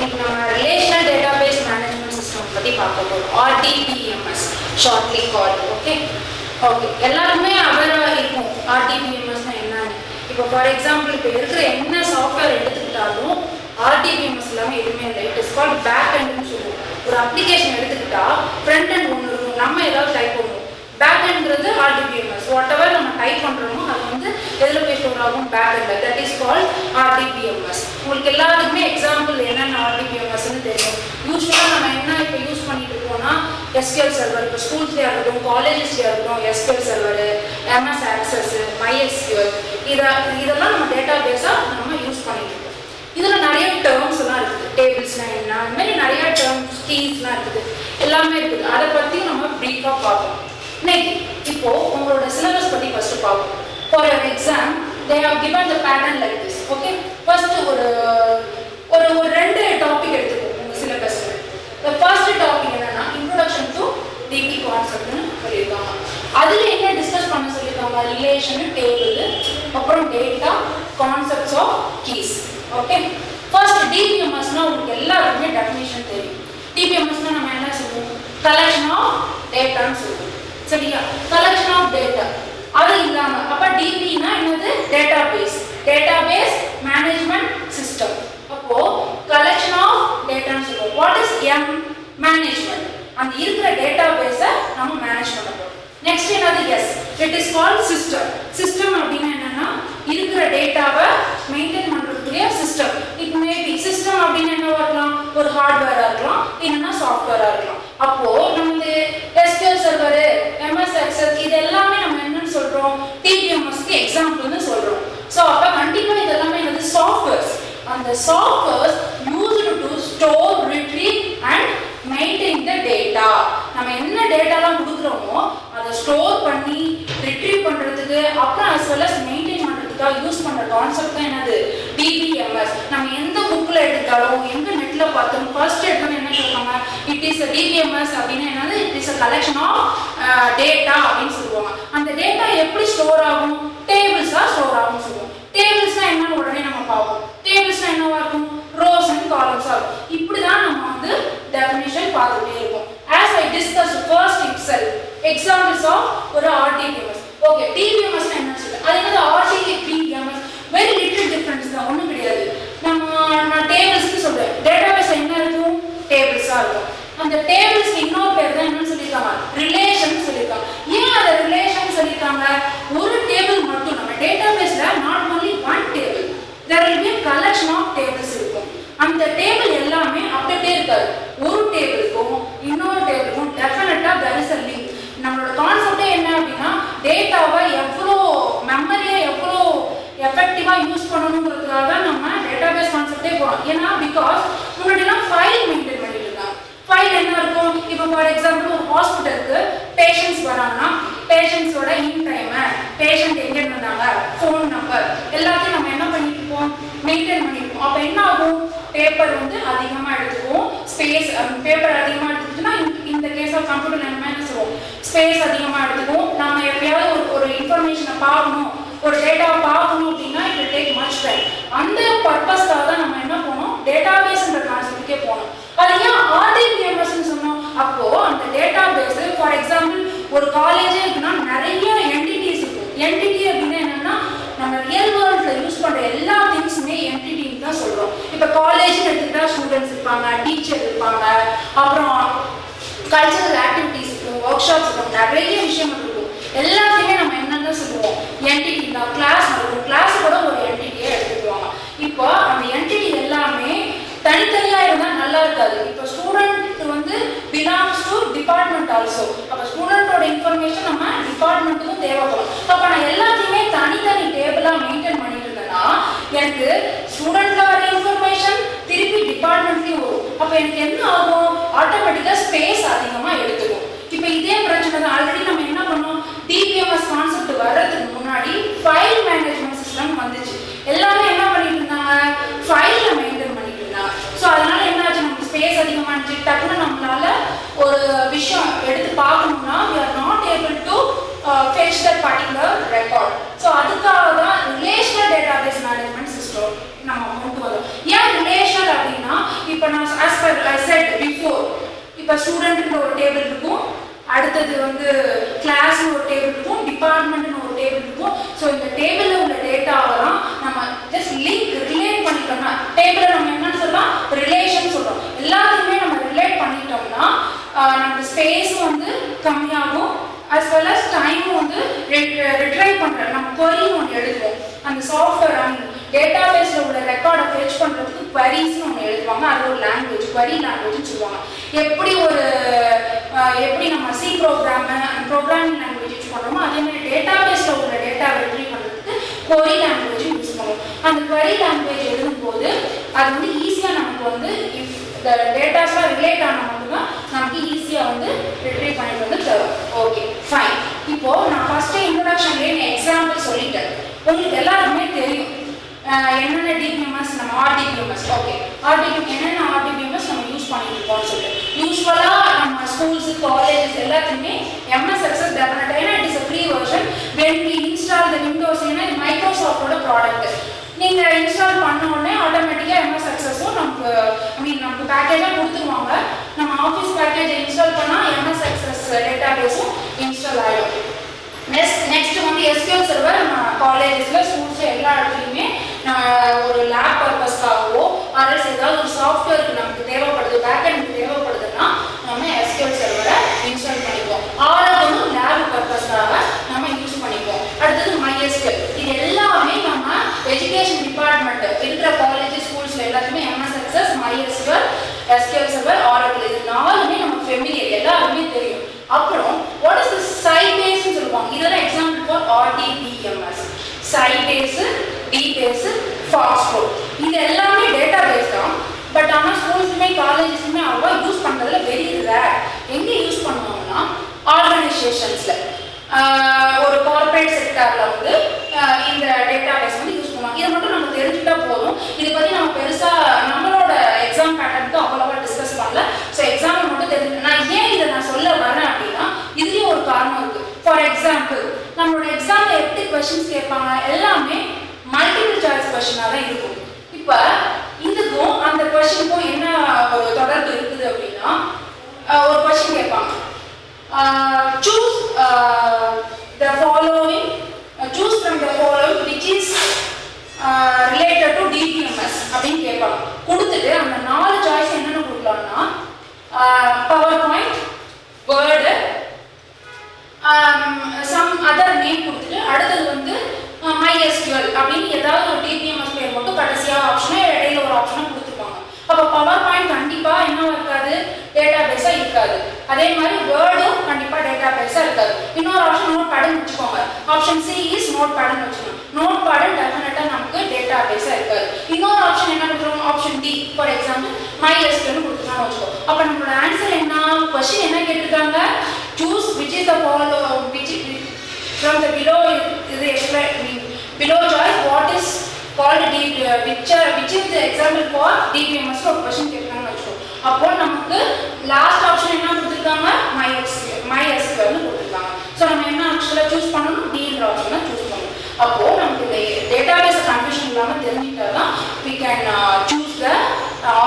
இன்னைக்கு நம்ம relational database management system பற்றி பார்க்க போகிறோம். RDBMS shortly called. ஓகே எல்லாருமே அவராக இருக்கும் RDBMSனா என்னன்னு. இப்போ ஃபார் எக்ஸாம்பிள் இப்போ இருக்கிற என்ன சாஃப்ட்வேர் எடுத்துக்கிட்டாலும் RDBMS இல்லாமல் எதுவுமே இல்லை. இட் இஸ் கால்ட் பேக் எண்ட்னு சொல்லுவோம். ஒரு அப்ளிகேஷன் எடுத்துக்கிட்டா ஃப்ரண்ட் எண்ட் ஒன்று இருக்கும், நம்ம ஏதாவது டைப் பண்ணுவோம். பேக் எண்ட்ங்கிறது RDBMS. வாட் எவர் நம்ம டைப் பண்ணுறோமோ அது வந்து எதில் போய் ஸ்டோர் ஆகும்? பேக் எண்டில். That is called RDBMS. உங்களுக்கு எல்லாத்துக்குமே எக்ஸாம்பிள் என்னென்ன RDBMSன்னு தெரியும். யூஸ்வலாக நம்ம என்ன இப்போ யூஸ் பண்ணிட்டு இருக்கோம்னா SQL சர்வர். இப்போ ஸ்கூல்ஸ்லேயே இருக்கட்டும், காலேஜஸ்லேயே இருக்கட்டும், SQL server, MS access, MySQL இதெல்லாம் நம்ம டேட்டா பேஸாக நம்ம யூஸ் பண்ணிட்டு இருக்கோம். இதில் நிறைய டேர்ம்ஸ் எல்லாம் இருக்குது. டேபிள்ஸ்லாம் என்ன, அந்த மாதிரி நிறைய டேர்ம்ஸ், கீஸ்லாம் இருக்குது, எல்லாமே இருக்குது. அதை பற்றி நம்ம ப்ரீஃபாக பார்ப்போம். இன்னைக்கு இப்போ உங்களோட சிலபஸ் பற்றி ஃபர்ஸ்ட் பார்ப்போம். For your exam they have given the pattern like this. Okay, first ஒரு ரெண்டு டாபிக் எடுத்துக்கோங்க உங்க சிலபஸ்ல. the first டாபிக் என்னன்னா introduction to DB கான்செப்ட்னு சொல்லிருக்காங்க. அதுல என்ன டிஸ்கஸ் பண்ண சொல்லிருக்காங்க? ரிலேஷன், டேபிள், அப்புறம் data, concepts of keys. Okay, first DBMSனா உங்களுக்கு எல்லாருக்குமே டெஃபினிஷன் தெரியும். DBMSனா நம்ம என்ன சொல்லுவோம்? கலெக்ஷன் ஆஃப் டேட்டான்னு சொல்லுவோம். சரியா? Collection of data. அது இல்லாம அப்ப DBனா என்னது? டேட்டாபேஸ். Database management system. அப்போ கலெக்ஷன் ஆஃப் டேட்டான்னு சொல்லுவோம். What is M? மேனேஜ்மெண்ட். அந்த இருக்கிற டேட்டாபேஸை நம்ம மேனேஜ் பண்ண போறோம். நெக்ஸ்ட் என்னது? S. It is called system. System அப்படின்னா என்னன்னா இருக்கிற டேட்டாவை மெயின்டைன் பண்றதுக்குரிய system. It may be system அப்படின்னு என்னவா இருக்கலாம்? ஒரு ஹார்ட்வேரா இருக்கலாம், இல்லைன்னா சாஃப்ட்வேரா இருக்கலாம். அப்போ நம்ம இந்த SQL சர்வர், MS ஆக்சஸ் இது எல்லாமே நம்ம என்னன்னு சொல்றோம்? DBMSக்கு எக்ஸாம்பிள்னு சொல்றோம். ஸோ அப்போ கண்டிப்பா இதெல்லாமே என்னது? சாஃப்ட்வேர்ஸ். அந்த softwares used to store, retrieve and maintain the data. நம்ம என்ன டேட்டாலாம் கொடுக்குறோமோ அதை ஸ்டோர் பண்ணி ரிட்ரீவ் பண்றதுக்கு அப்புறம் as well as மெயின்டைன் பண்றதுக்காக யூஸ் பண்ற கான்செப்ட் தான் என்னது? DBMS. நம்ம எந்த புக்ல எடுத்தாலும் எங்க நெட்ல பார்த்தாலும் ஃபர்ஸ்ட் எடுத்தோம் என்ன சொல்றாங்க? இட் இஸ் a DBMS அப்படின்னா என்னது? It is a collection of data அப்படின்னு சொல்லுவாங்க. அந்த டேட்டா எப்படி ஸ்டோர் ஆகும்? டேபிள்ஸா ஸ்டோர் ஆகும்னு சொல்லுவோம். டேபிள்ஸ்னா என்னன்னு உடனே நம்ம பார்ப்போம். டேபிள்ஸ்னா என்னவா இருக்கும்? ரோஸ் அண்ட் காலம்ஸா இருக்கும். இப்படிதான் நம்ம வந்து டெஃபினிஷன் பார்த்துட்டே இருக்கோம். as I discussed first itself examples of ஒரு RDBMS. ஓகே, DBMS என்ன சொல்றது? அது என்னது? RDBMS very little difference தான், ஒண்ணும் கிடையாது. நான் டேபிள்ஸ்னு சொல்றேன். டேட்டாபேஸ் என்ன இருக்கும்? டேபிள்ஸா இருக்கும். அந்த டேபிள்ஸ்க்கு இன்னொரு பேர் தான் என்னன்னு சொல்லிருக்காங்க? ரிலேஷன் சொல்லிருக்காங்க. ஏன் அதை ரிலேஷன் சொல்லிருக்காங்க? ஒரு டேபிள் மட்டும் நம்ம டேட்டாபேஸ்ல not only one table, there will be a collection of tables இருக்கும். அந்த டேபிள் எல்லாமே அப்படியே இருக்காது. ஒரு டேபிளுக்கும் இன்னொரு டேபிளுக்கும் டெஃபினட்டா there is a link. நம்மளோட கான்செப்டே என்ன அப்படின்னா டேட்டாவை எவ்வளோ மெமரியை எவ்வளோ எஃபெக்டிவா யூஸ் பண்ணணுங்கிறதுக்காக நம்ம டேட்டாபேஸ் கான்செப்டே போறோம். ஏன்னா பிகாஸ் முன்னாடிலாம் ஃபைல் மெயின்டைன் பண்ணிட்டு இருந்தாங்க. ஃபைல் என்ன இருக்கும்? இப்போ ஃபார் எக்ஸாம்பிள் ஒரு ஹாஸ்பிட்டலுக்கு பேஷண்ட்ஸ் வராங்கன்னா பேஷண்ட்ஸோட இன் டைம், பேஷண்ட் எங்க இருந்தாங்க, ஃபோன் நம்பர் எல்லாத்தையும் நம்ம என்ன பண்ணிட்டு இருப்போம்? மெயின்டைன் பண்ணிருப்போம். அப்போ என்ன ஆகும்? பேப்பர் வந்து அதிகமாக எடுத்துக்கும், ஸ்பேஸ் பேப்பர் அதிகமாக எடுத்துக்கிட்டுனா இந்த கேஸ் ஆஃப் கம்ப்யூட்டர் நம்ம என்ன சொல்லுவோம்? ஸ்பேஸ் அதிகமாக எடுத்துக்கும். நம்ம எப்பயாவது ஒரு இன்ஃபர்மேஷனை பார்க்கணும், ஒரு டேட்டாவை பார்க்கணும் அப்படின்னா it will take much time. அந்த பர்பஸ்க்காக தான் நம்ம என்ன போனோம்? டேட்டாபேஸ்ன்ற கான்செப்டுக்கே போனோம். அது ஏன் RDBMSன்னு சொன்னோம்? அப்போ அந்த டேட்டாபேஸ் ஃபார் எக்ஸாம்பிள் ஒரு காலேஜே இருக்குன்னா நிறைய என்டிட்டிஸ் இருக்கும். என்டிட்டி அப்படின்னா என்னன்னா நம்ம ரியல் வேர்ல்ட்ல யூஸ் பண்ற எல்லா திங்ஸுமே என்டிட்டின்னு தான் சொல்றோம். இப்போ காலேஜ்னு எடுத்துக்கிட்டா ஸ்டூடெண்ட்ஸ் இருப்பாங்க, டீச்சர் இருப்பாங்க, அப்புறம் கல்ச்சரல் ஆக்டிவிட்டிஸ் இருக்கும், ஒர்க் ஷாப்ஸ் இருக்கும், நிறைய விஷயங்கள் இருக்கும். எல்லாத்தையுமே நம்ம என்னன்னு சொல்லுவோம்? என்டிட்டி தான். கிளாஸ் இருக்கும், கிளாஸ் கூட ஒரு என்டிட்டியை எடுத்துக்குவாங்க. இப்போ அந்த என்டிட்டி எல்லாமே தனித்தனியா இருந்தா நல்லா இருக்காது. இப்போ ஸ்டூடெண்ட் வந்து பிலாங்ஸ் டு டிபார்ட்மெண்ட் ஆல்சோ. அப்போ ஸ்டூடெண்டோட இன்ஃபர்மேஷன் நம்ம டிபார்ட்மெண்ட்டுக்கும் தேவைப்படும். அப்போ நான் எல்லாத்தையுமே தனித்தனி டேபிளா மெயின்டைன் பண்ணிட்டு இருந்தேன்னா எனக்கு ஸ்டூடெண்ட்ல வர இன்ஃபர்மேஷன் திருப்பி டிபார்ட்மெண்ட்லயும் வரும். அப்போ எனக்கு என்ன ஆகும்? ஆட்டோமேட்டிக்கா ஸ்பேஸ் அதிகமா எடுத்துக்கும். இப்போ இதே பிரச்சனை தான். ஆல்ரெடி நம்ம என்ன பண்ணோம்? DBMS கான்செப்ட் வர்றதுக்கு முன்னாடி ஃபைல் மேனேஜ்மெண்ட் சிஸ்டம் வந்துச்சு. எல்லாரும் என்ன பண்ணிட்டு இருந்தாங்க? ஃபைல மெயின்டைன் பண்ணிட்டு இருந்தாங்க. ஸோ அதனால என்ன ஆச்சு? நமக்கு ஸ்பேஸ் அதிகமாகிடுச்சு. டக்குன்னு நம்மளால ஒரு விஷயம் எடுத்து பார்க்கணும்னா we are not able to fetch that particular record. So அதுக்காக தான் ரிலேஷனல் டேட்டாபேஸ் மேனேஜ்மெண்ட் சிஸ்டம் நம்ம கொண்டு வரோம். ஏன் ரிலேஷனல் அப்படின்னா இப்போ இப்போ நான் as per I said before, இப்போ ஸ்டூடெண்ட்னு ஒரு டேபிள் இருக்கும், அடுத்தது வந்து கிளாஸ்னு ஒரு டேபிள் இருக்கும், டிபார்ட்மெண்ட்னு ஒரு டேபிள் இருக்கும். ஸோ இந்த டேபிளில் உள்ள டேட்டாவெல்லாம் நம்ம ஜஸ்ட் ரிலேட் பண்ணிட்டோம்னா, டேபிளில் நம்ம என்னன்னு சொல்லலாம், ரிலேஷன் சொல்கிறோம். எல்லாத்தையுமே நம்ம ரிலேட் பண்ணிட்டோம்னா நமக்கு ஸ்பேஸும் வந்து கம்மியாகும், as well as டைமும் வந்து ரிட்ரைவ் பண்ணுறோம். நம்ம கொரின்னு ஒன்று எழுதுவோம், அந்த சாஃப்ட்வேர் டேட்டா பேஸில் உள்ள ரெக்கார்டை ஃபெச் பண்ணுறதுக்கு queriesனு ஒன்று எழுதுவாங்க. அது ஒரு லாங்குவேஜ், query லாங்குவேஜ்னு சொல்லுவாங்க. எப்படி நம்ம சி ப்ரோக்ராமிங் லாங்குவேஜ் யூஸ் பண்ணுறோமோ அதே மாதிரி டேட்டா பேஸில் உள்ள டேட்டாவை ரிட்ரீவ் பண்ணுறதுக்கு query லாங்குவேஜ் யூஸ் பண்ணுவோம். அந்த query லாங்குவேஜ் எழுதும்போது அது வந்து ஈஸியாக நமக்கு வந்து இஃப் இந்த டேட்டாஸ்லாம் ரிலேட் ஆனால் மட்டும்தான் நமக்கு ஈஸியாக வந்து ரிட்ரீவ் பண்ணிட்டு வந்து தரும். Okay fine. இப்போது நான் ஃபஸ்ட்டு இன்ட்ரொடக்ஷன்லேயே நான் எக்ஸாம்பிள் சொல்லிட்டேன். உங்களுக்கு எல்லாருக்குமே தெரியும் என்னென்ன டிபிஎம்எஸ் நம்ம ஆர்டிபிஎம்எஸ். ஓகே என்னென்ன ஆர்டிபிஎம்எஸ் நம்ம யூஸ் பண்ணிட்டு இருக்கோம்னு சொல்லிட்டு யூஸ்வலாக நம்ம ஸ்கூல்ஸ் காலேஜஸ் எல்லாத்துக்குமே MS Access டெஃபினட்டாக, ஏன்னா it is a free version. When we install the Windows, ஏன்னா இது மைக்ரோசாஃப்டோட ப்ராடக்ட். நீங்கள் இன்ஸ்டால் பண்ண உடனே ஆட்டோமேட்டிக்காக MS Accessஸும் நமக்கு பேக்கேஜாக கொடுத்துருவாங்க. நம்ம ஆஃபீஸ் பேக்கேஜை இன்ஸ்டால் பண்ணால் MS Access டேட்டாபேஸும் இன்ஸ்டால் ஆகிடும். நெக்ஸ்ட் வந்து SQL சர்வர் நம்ம காலேஜஸில் ஸ்கூல்ஸில் எல்லா இடத்துலையுமே ஒரு லேப் பர்பஸ்க்காகவோ அரசு ஏதாவது ஒரு சாஃப்ட்வேருக்கு நமக்கு தேவைப்படுது, பேக்கெண்டுக்கு தேவைப்படுதுன்னா நம்ம SQL சர்வரை இன்ஸ்டால் பண்ணிக்குவோம். ஆரம்பமும் லேப் பர்பஸ்க்காக நம்ம யூஸ் பண்ணிக்குவோம். அடுத்தது MySQL. இது எல்லாமே நம்ம எஜுகேஷன் டிபார்ட்மெண்ட் இருக்கிற காலேஜ் ஸ்கூல்ஸில் எல்லாத்துக்குமே MS Access, MySQL, SQL server, Oracle இது நாலுமே நமக்கு ஃபெமிலியர், எல்லாருமே தெரியும். அப்புறம் what is the Sybase னு சொல்லுவாங்க. இதெல்லாம் example for RDBMS. Sybase, DBase, Foxtrot. இது எல்லாமே டேட்டாபேஸ் தான். பட் ஆனால் ஸ்கூல்ஸுமே காலேஜஸ்மே அவ்வளோ யூஸ் பண்ணுறதுல வெரி ரேர். எங்கே யூஸ் பண்ணுவாங்கன்னா ஆர்கனைசேஷன்ஸில், ஒரு கார்பரேட் செக்டாரில் வந்து இந்த டேட்டாபேஸ் வந்து யூஸ் பண்ணுவாங்க. இதை மட்டும் நம்ம தெரிஞ்சுட்டா போதும். இதை பற்றி நம்ம பெருசாக நம்மளோட எக்ஸாம் பேட்டர்னுக்கு அவ்வளோவா டிஸ்கஸ் பண்ணல. ஸோ எக்ஸாம்பிள் மட்டும் தெரிஞ்சு நான் ஏன் இதை நான் சொல்ல வரேன் அப்படின்னா இதுலேயும் ஒரு காரணம் இருக்குது. ஃபார் எக்ஸாம்பிள் நம்மளோட எக்ஸாமில் 8 கொஸ்டின்ஸ் கேட்பாங்க, எல்லாமே மல்டிபிள் சாய்ஸ் கொஸ்டினாக தான் இருக்கும். இப்போ இதுக்கும் அந்த கொஸ்டினுக்கும் என்ன ஒரு தொடர்பு இருக்குது அப்படின்னா, ஒரு கொஸ்டின் கேட்பாங்க, choose from the following which is related to DBMS அப்படின்னு கேட்பாங்க. கொடுத்துட்டு அந்த 4 சாய்ஸ் என்னென்ன கொடுக்கலாம்னா PowerPoint, Word, some other name கொடுத்துட்டு அடுத்தது வந்து MySQL அப்படின்னு ஏதாவது ஒரு டிபிஎம்எஸ் பேர் மட்டும் கடைசியாக ஆப்ஷனை இடையில ஒரு ஆப்ஷனை கொடுத்துருப்பாங்க. அப்போ PowerPoint கண்டிப்பாக என்ன இருக்காது, டேட்டாபேஸாக இருக்காது. அதே மாதிரி வேர்டும் கண்டிப்பாக டேட்டாபேஸாக இருக்காது. இன்னொரு ஆப்ஷன் நோட் பேடுன்னு வச்சுக்கோங்க. ஆப்ஷன் சி இஸ் நோட் பேடுன்னு வச்சுக்கோங்க. நோட் பேடு டெஃபினட்டாக நமக்கு டேட்டாபேஸாக இருக்காது. இன்னொரு ஆப்ஷன் என்ன கொடுத்துருவோம், option D for example MySQL கொடுத்துருக்காங்க வச்சுக்கோ. அப்போ நம்மளோட ஆன்சர் என்ன, கொஸ்டின் என்ன கேட்டிருக்காங்க, choose which is the follow which from the below is below choice what is called which is the example for DBMS ஒரு கொஸ்டின் கேட்குறாங்கன்னு வச்சுக்கோ. அப்போ நமக்கு லாஸ்ட் ஆப்ஷன் என்ன கொடுத்துருக்காங்க, MySQL கொடுத்துருக்காங்க. ஸோ நம்ம என்ன ஆக்சுவலாக சூஸ் பண்ணணும், டின்ற ஆப்ஷனை சூஸ் பண்ணணும். அப்போது நமக்கு இந்த டேட்டாபேஸ் கன்ஃபியூஷன் இல்லாமல் தெரிஞ்சுக்கிட்டா தான் we can choose the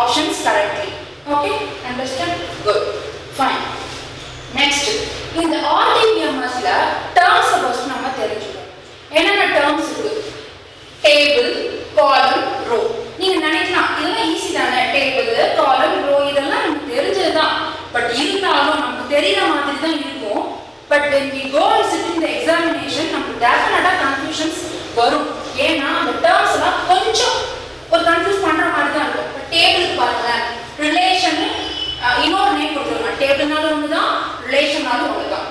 options correctly. Okay, understand? Good, fine. Next, இந்த RDBMSல terms ஃபர்ஸ்ட் நம்ம தெரிஞ்சுக்கணும். என்னென்ன terms இருக்கு, டேபிள், காலம், ரோ. நீங்க நினைக்கலாம் இதெல்லாம் ஈஸி தானே, டேபிள், காலம், ரோ இதெல்லாம் நமக்கு தெரிஞ்சது தான். பட் இருந்தாலும் நமக்கு தெரியற மாதிரி தான் இருக்கும். But when we go and sit in the examination நமக்கு டெஃபினட்டா கன்ஃபியூஷன்ஸ் வரும். ஏன்னா அந்த டேர்ம்ஸ் எல்லாம் கொஞ்சம் ஒரு கன்ஃபியூஸ் பண்ற மாதிரி தான் இருக்கும். டேபிளுக்கு பாருங்க, ரிலேஷன் இன்னொரு நேம் கொடுத்துருக்காங்க. டேபிள்னாலும் ஒன்று தான், ரிலேஷன்னாலும் ஒன்று தான்.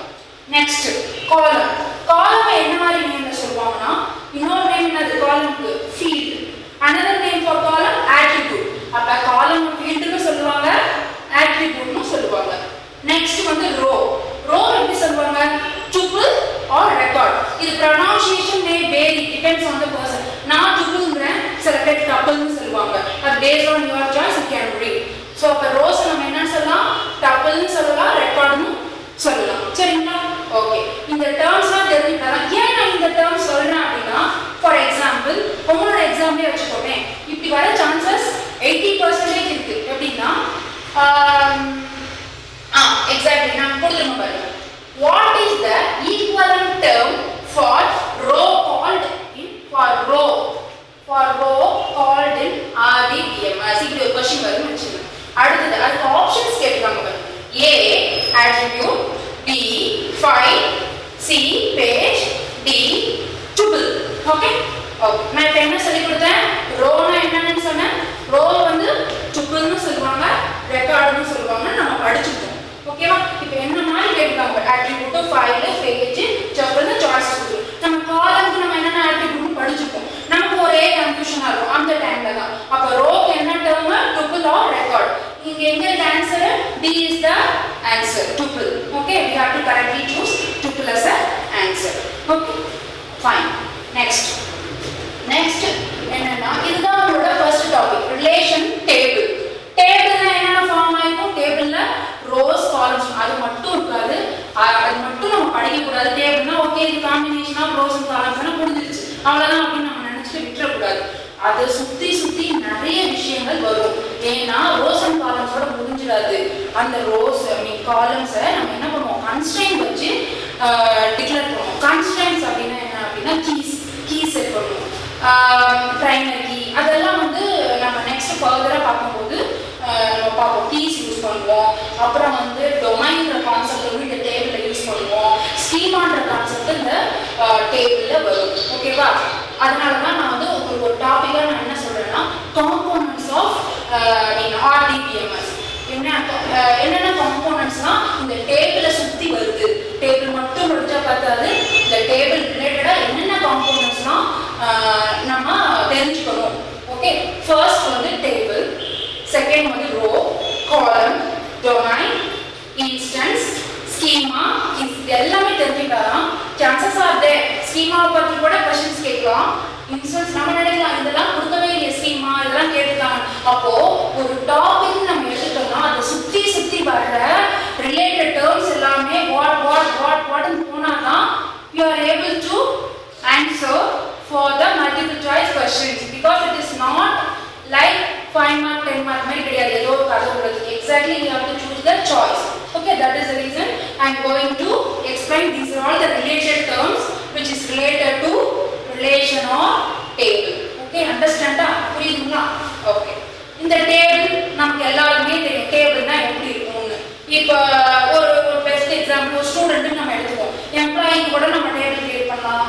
நெக்ஸ்ட் காலம். காலம் என்ன மாதிரி நேம்ல சொல்லுவாங்கன்னா, இன்னொரு நேம் என்னது காலம்க்கு, field. another name for column attribute. அப்ப காலம் ஃபீல்ட்னு சொல்லுவாங்க, attributeனு சொல்லுவாங்க. நெக்ஸ்ட் வந்து ரோ. ரோ எப்படி சொல்லுவாங்க, tuple or record. இது pronunciation may vary depends on the person. நான் tupleங்கறேன், சில பேர் tupleனு சொல்லுவாங்க. அது based on your choice you can read. So அப்ப ரோஸ் நம்ம என்ன சொல்லலாம், tupleனு சொல்லலாம், recordனு சொல்லலாம். சரிங்களா? ஓகே. இந்த டேர்ம்ஸ்லாம் தெரிஞ்சுட்டா ஏன் நான் இந்த டேர்ம்ஸ் சொல்றேன் அப்படின்னா, ஃபார் எக்ஸாம்பிள் உங்களோட எக்ஸாம்லயே வச்சுக்கோமே, இப்படி வர சான்சஸ் 80% இருக்கு. எப்படின்னா exactly நான் கொடுத்துருங்க பாருங்க. What is the equivalent term for row called in called in RDBMS? இப்படி ஒரு क्वेश्चन வரும் வெச்சுங்க. அடுத்து அதுக்கு ஆப்ஷன்ஸ் கேட்பாங்க பாருங்க. A attribute, B file, C page, D tuple. Okay நான் இப்ப என்ன சொல்லி கொடுத்தேன்? ரோனா என்னன்னு சொன்னேன்? ரோ வந்து டுபிள்னு சொல்லுவாங்க, ரெக்கார்ட்னு சொல்லுவாங்க. நம்ம படிச்சுட்டோம். ஓகேவா? இப்போ என்ன மாதிரி கேட்பாங்க? அட்ரிபியூட், ஃபைல், பேஜ், டப்பிள்னு சாய்ஸ் இருக்கு. நம்ம காலம்க்கு நம்ம என்னென்ன அட்ரிபியூட் படிச்சுட்டோம். நமக்கு ஒரே கன்ஃபியூஷனா இருக்கும் அந்த டைம்ல தான். அப்ப ரோக்கு என்ன டேர்ம்? டுபிள் R record. இங்க எங்க இருக்கு answer? D is the answer, tuple. Okay, we have to correctly choose tuple as a answer. Okay, fine. Next என்னன்னா இதுதான் நம்மளோட ஃபர்ஸ்ட் டாபிக், ரிலேஷன் டேபிள். டேபிள்ல என்னென்ன ஃபார்ம் ஆயிருக்கும்? டேபிள்ல ரோஸ் காலம்ஸ் அது மட்டும் இருக்காது. அது மட்டும் நம்ம படிக்க கூடாது. டேபிள்னா ஓகே இது காம்பினேஷன் ஆஃப் ரோஸ் அண்ட் காலம்ஸ்னா முடிஞ்சிருச்சு அவ்வளவுதான் அப்படின்னு நம்ம நினைச்சிட்டு விட்டுற கூடாது. அது சுத்தி நிறைய விஷயங்கள் வரும். ஏன்னா ரோஸ் அண்ட் காலம்ஸோட முடிஞ்சிடாது. அந்த ரோஸ் காலம்ஸை நம்ம என்ன பண்ணுவோம்? கன்ஸ்ட்ரெயின் வச்சு டிக்ளேர் பண்ணுவோம். கன்ஸ்ட்ரெயின்ஸ் அப்படின்னா என்ன அப்படின்னா கீ செட் பண்ணுவோம். பிரைமரி கீ அதெல்லாம் வந்து நம்ம நெக்ஸ்ட் ஃபர்தரா பார்க்கும்போது நம்ம பார்ப்போம். கீஸ் யூஸ் பண்ணுவோம். அப்புறம் வந்து டொமைன்ற கான்செப்ட் வந்து இந்த டேபிள்ல யூஸ் பண்ணுவோம். ஸ்கீமான்ற கான்செப்ட் இந்த டேபிள்ல வரும். ஓகேவா? அதனால தான் நான் வந்து உங்களுக்கு ஒரு டாபிக்கா நான் என்ன சொல்றேன்னா காம்போனன்ட்ஸ் ஆஃப் RDBMS. என்னென்ன காம்போனன்ட்ஸ்னா இந்த டேபிளை சுத்தி வருது. டேபிள் மட்டும் படிச்சா பார்த்தாது. இந்த டேபிள் ரிலேட்டடா என்னென்ன காம்போனன்ட்ஸ்னா நம்ம தெரிஞ்சுக்கணும். ஓகே, ஃபர்ஸ்ட் வந்து டேபிள், செகண்ட் வந்து ரோ, காலம், டொமைன், இன்ஸ்டன்ஸ், ஸ்கீமா. இது எல்லாமே தெரிஞ்சுக்கலாம். சான்சஸ் ஆர் தேர் ஸ்கீமாவை பத்தி கூட क्वेश्चंस கேட்கலாம். இன்ஸ்டன்ஸ் நம்ம நினைக்கலாம் இதெல்லாம் கொடுக்கவே இல்லை, ஸ்கீமா இதெல்லாம் கேட்டுட்டாங்க. அப்போ ஒரு டாபிக் நம்ம எடுத்துட்டோம்னா அதை சுத்தி வர்ற ரிலேட்டட் டேர்ம்ஸ் எல்லாமே வாட்னு போனாதான் you are able to answer for the multiple choice questions, because it is not like 5 mark 10 mark மாதிரி கிடையாது. ஏதோ ஒரு கதை உள்ளது. Exactly you have to choose the choice. Okay, that is the reason I am going to explain. These are all the related terms which is related to relation or table. Okay, understand? புரியுதுங்களா? Okay, இந்த table நமக்கு எல்லாருமே தெரியும். டேபிள்னா எப்படி இருக்கும்னு. இப்போ ஒரு best example ஒரு ஸ்டூடெண்ட் நம்ம எடுத்துப்போம். எம்ப்ளாயிக்கு கூட நம்ம டேபிள் கிரியேட் பண்ணலாம்,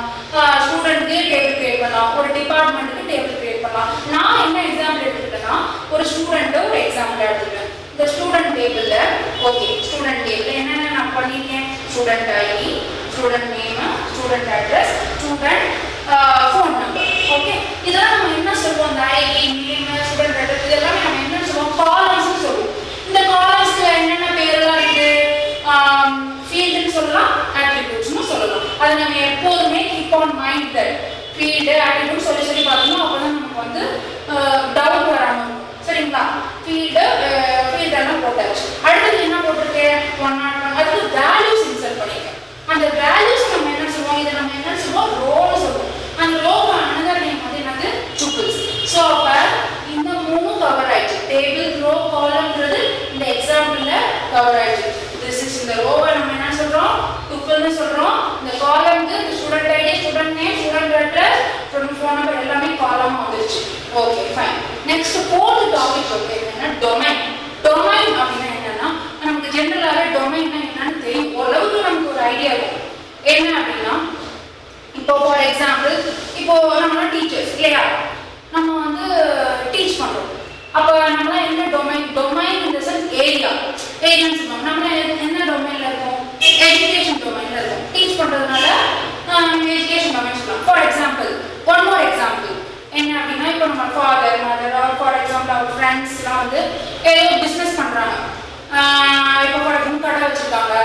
ஸ்டூடெண்ட்க்கு டேபிள் கிரியேட் பண்ணலாம், ஒரு டிபார்ட்மெண்ட்டுக்கு டேபிள் கிரியேட் பண்ணலாம். நான் என்ன எக்ஸாம்பிள் எடுத்துக்கிட்டேன்னா ஒரு ஸ்டூடெண்ட்டை ஒரு எக்ஸாம்பிள் எடுத்துக்கிறேன். இந்த ஸ்டூடெண்ட் டேபிள்ல ஓகே ஸ்டூடெண்ட் டேபிள் என்னென்ன நான் பண்ணியிருக்கேன்? Student ID, student name, student address, student phone number. Okay, இதெல்லாம் நம்ம என்ன சொல்லுவோம்? அந்த ஐடி, நேம், ஸ்டூடெண்ட் அட்ரஸ் இதெல்லாமே நம்ம என்ன சொல்லுவோம்? காலம்ஸ்னு சொல்லுவோம். இந்த காலம்ஸ்ல என்னென்ன பேரெல்லாம் இருக்கு? ஃபீல்டுன்னு சொல்லலாம், அட்ரிபியூட்ஸ்னு சொல்லலாம். அதை நம்ம எப்போதுமே keep on mind that field attribute சொல்லி பார்த்தோம்னா அப்போதான் நமக்கு வந்து டவுட் வராமல் இருக்கும். சரிங்களா? ஃபீல்டெல்லாம் போட்டாச்சு. அடுத்தது என்ன போட்டிருக்கேன்? 101. அதுக்கு வேல்யூஸ் இன்சர்ட் பண்ணியிருக்கேன். அந்த வேல்யூஸ் நம்ம என்ன சொல்லுவோம்? இதை நம்ம என்ன சொல்லுவோம்? ரோன்னு சொல்லுவோம். அந்த ரோக்கு அனதர் நேம் வந்து என்னது? டூபிள்ஸ். ஸோ அப்போ இந்த மூணு கவர் ஆயிடுச்சு. டேபிள், ரோ, காலம்ன்றது இந்த எக்ஸாம்பிள்ல கவர் ஆயிடுச்சு. திஸ் இஸ் இந்த ரோவை நம்ம என்ன சொல்றோம்? டூபிள்னு சொல்றோம். இந்த காலம்க்கு இந்த student ID, student name, student address, student phone number எல்லாமே காலமா வந்துருச்சு. Okay fine. Next fourth topic வந்து என்னன்னா டொமைன். டொமைன் அப்படின்னா என்னன்னா நமக்கு ஜெனரலாவே டொமைன்னா என்னன்னு தெரியும். ஓரளவுக்கு நமக்கு ஒரு ஐடியா இருக்கும். என்ன அப்படின்னா இப்போ ஃபார் எக்ஸாம்பிள் இப்போ நம்மளாம் டீச்சர்ஸ் இல்லையா? நம்ம வந்து டீச் பண்றோம். அப்போ நம்மளாம் என்ன டொமைன்? டொமைன் இந்த சென்ஸ் ஏரியான்னு சொல்லுவோம். நம்ம என்ன டொமைன்ல இருக்கோம்? எஜுகேஷன் டொமைன்ல இருக்கோம். டீச் பண்றதுனால நம்ம எஜுகேஷன் டொமைன் சொல்லலாம். For example one more example என்ன அப்படின்னா இப்போ நம்ம father, mother or for example அவர் ஃப்ரெண்ட்ஸ்லாம் வந்து ஏதோ பிஸ்னஸ் பண்றாங்க. இப்போ ஃபார் எக்ஸாம்பிள் கடை வச்சிருக்காங்க,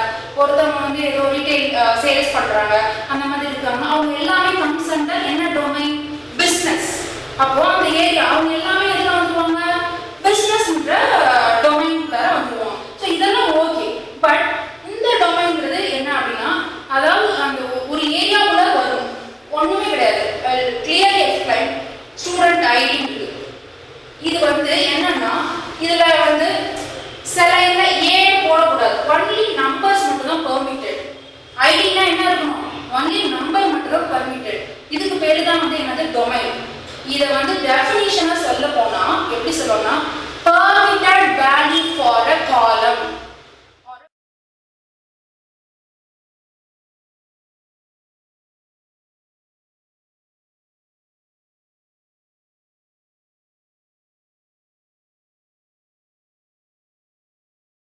ஒருத்தவங்க வந்து ஏதோ ரீட்டைல் சேல்ஸ் பண்றாங்க, அந்த மாதிரி இருக்காங்க. அவங்க எல்லாமே கம்ஸ் அண்டர் என்ன டொமைன்? பிஸ்னஸ். அப்போ அந்த ஏரியா அவங்க எல்லாமே எதில் வந்துருவாங்க? பிஸ்னஸ்ன்ற டொமைன்குள்ளார வந்துருவாங்க. ஸோ இதெல்லாம் ஓகே. பட் இந்த டொமைன்ங்கிறது என்ன அப்படின்னா அதாவது அந்த ஒரு ஏரியாவுக்குள்ள வரும். ஒன்றுமே கிடையாது. Clearly explain. ஸ்டூடெண்ட் ஐடி இது வந்து என்னன்னா இதுல வந்து இதை வந்து டெஃபினிஷனை சொல்ல போனா எப்படி சொல்லணும்னா permitted value for a column